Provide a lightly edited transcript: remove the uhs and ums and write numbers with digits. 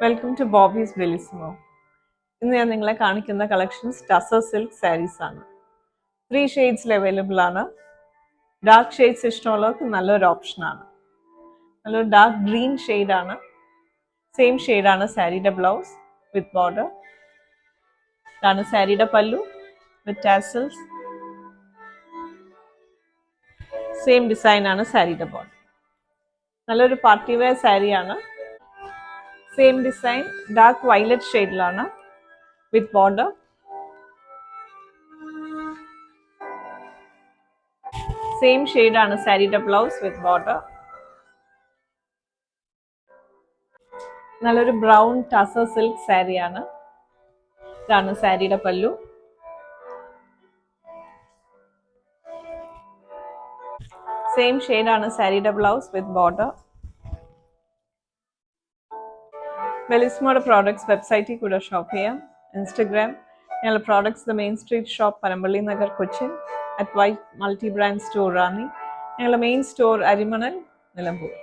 Welcome to Bobby's ബെലിസിമോ. ഇന്ന് ഞാൻ നിങ്ങളെ കാണിക്കുന്ന കളക്ഷൻസ് ടസർ സിൽക്ക് സാരീസ് ആണ്. 3 ഷെയ്ഡ്സിൽ അവൈലബിൾ ആണ്. ഡാർക്ക് ഷെയ്ഡ്സ് ഇഷ്ടമുള്ളവർക്ക് നല്ലൊരു ഓപ്ഷനാണ്. നല്ലൊരു ഡാർക്ക് ഗ്രീൻ ഷെയ്ഡാണ്. സെയിം ഷെയ്ഡാണ് സാരിയുടെ ബ്ലൗസ് വിത്ത് ബോർഡർ. ഇതാണ് സാരിയുടെ പല്ലു വിത്ത് ടാസൽസ്. സെയിം ഡിസൈൻ ആണ് സാരിയുടെ ബോർഡർ. നല്ലൊരു പാർട്ടി വെയർ സാരിയാണ്. സെയിം ഡിസൈൻ ഡാർക്ക് വയലറ്റ് ഷെയ്ഡിലാണ് വിത്ത് ബോർഡർ. സെയിം ഷെയ്ഡാണ് സാരിയുടെ ബ്ലൗസ് വിത്ത് ബോർഡർ. നല്ലൊരു ബ്രൗൺ ടസർ സിൽക്ക് സാരിയാണ്. ഇതാണ് സാരിയുടെ പല്ലു. സെയിം ഷെയ്ഡാണ് സാരിയുടെ ബ്ലൗസ് വിത്ത് ബോർഡർ. ബെലിസ്മോയുടെ പ്രോഡക്ട്സ് വെബ്സൈറ്റിൽ കൂടെ ഷോപ്പ് ചെയ്യാം. ഇൻസ്റ്റഗ്രാം ഞങ്ങളുടെ products the main street shop Panampilly Nagar Cochin at white multi brand store Ranni. ഞങ്ങളുടെ മെയിൻ സ്റ്റോർ അരിമണൽ നിലമ്പൂർ.